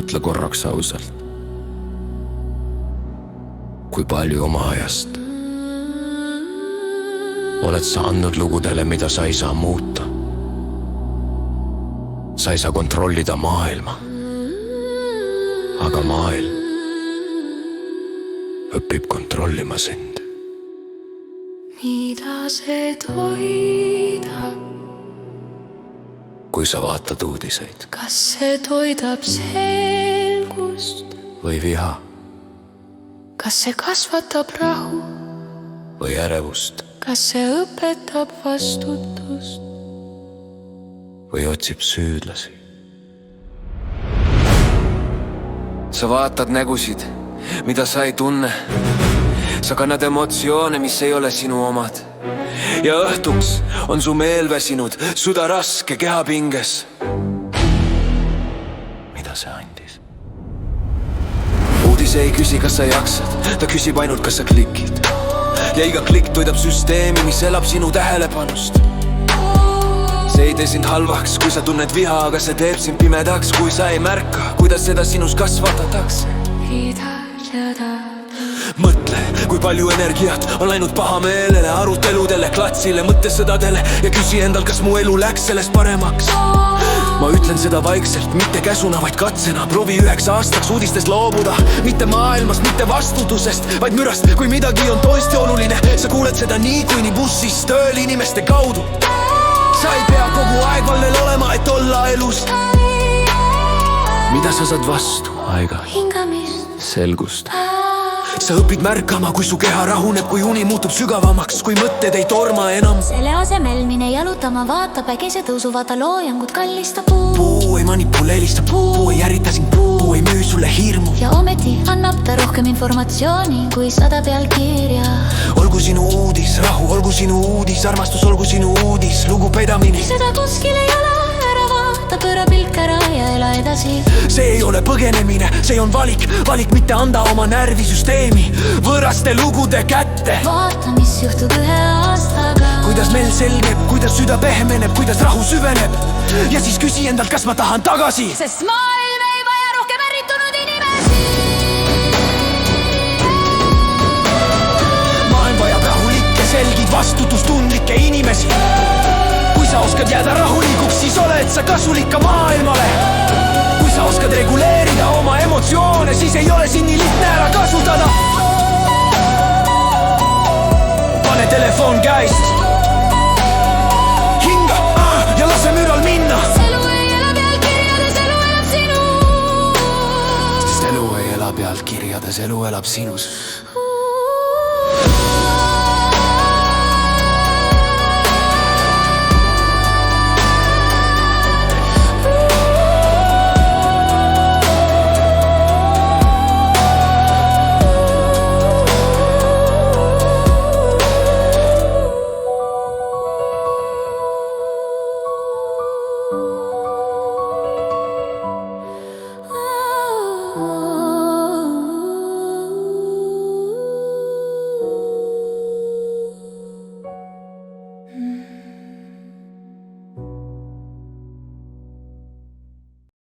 mõtle korraks ausalt, kui palju oma ajast oled sa andnud lugudele, mida sa ei saa muuta. Sa ei saa kontrollida maailma, aga maailm õpib kontrollima sind. Mida see toidab? Kui sa vaatad uudiseid. Kas see toidab selgust? Või viha. Kas see kasvatab rahu? Või ärevust. Kas see õpetab vastutust? Või otsib süüdlasi. Sa vaatad nägusid, mida sa ei tunne. Sa kannad emotsioone, mis ei ole sinu omad. Ja õhtuks on su meel väsinud, süda raske kehapinges. Mida see andis? Uudis ei küsi, kas sa jaksad, ta küsib ainult, kas sa klikid. Ja iga klikk toidab süsteemi, mis elab sinu tähelepanust. See ei tee sind halvaks, kui sa tunned viha, aga see teeb sind pimedaks, kui sa ei märka, kuidas seda sinus kasvatatakse. Mõtle, kui palju energiat on läinud pahameelele, aruteludele, klatsile, mõttesõdadele ja küsi endal, kas mu elu läks sellest paremaks. Ma ütlen seda vaikselt, mitte käsuna, vaid katsena. Proovi 9 aastaks uudistest loobuda, mitte maailmast, mitte vastutusest, vaid mürast, kui midagi on tõesti oluline. Sa kuuled seda niikuinii bussis tööl inimeste kaudu. Sa ei pea kogu aeg vallel olema, et olla elus. Mida sa saad vastu? Aega, hingamist, selgust. Sa õpid märkama, kui su keha rahuneb, kui uni muutub sügavamaks, kui mõtted ei torma enam. Selle asemel mine jalutama, vaata päikese tõusu, vaata loojangut kallista puu. Puu ei manipuleerista, puu ei ärita sind, puu ei müü sulle hirmu. Ja ometi annab ta rohkem informatsiooni kui 100 pealkirja. Olgu sinu uudis, rahu, olgu sinu uudis, armastus, olgu sinu uudis, lugupidamine. Seda kuskil ei ole, ära vaata, pööra pilk ära ja ela edasi. See ei ole põgenemine, see on valik, valik mitte anda oma närvisüsteemi võõraste lugude kätte. Vaata, mis juhtub 1 aastaga. Kuidas meel selgeb, kuidas süda pehmeneb, kuidas rahu süveneb. Ja siis küsi endalt, kas ma tahan tagasi. Sest maailm ei vaja rohkem ärritunud inimesi. Maailm vajab rahulikke, selgid, vastutustundlikke inimesi. Kui sa oskad jääda rahulikuks, siis oled sa kasulik ka maailmale. Kui sa oskad reguleerida oma emotsioone, siis ei ole siin nii lihtne ära kasutada. Pane telefon käist. Hinga ja lase müral minna. Elu ei ela pealkirjades, elu elab sinus. Sest elu ei ela pealkirjades, elu elab sinus.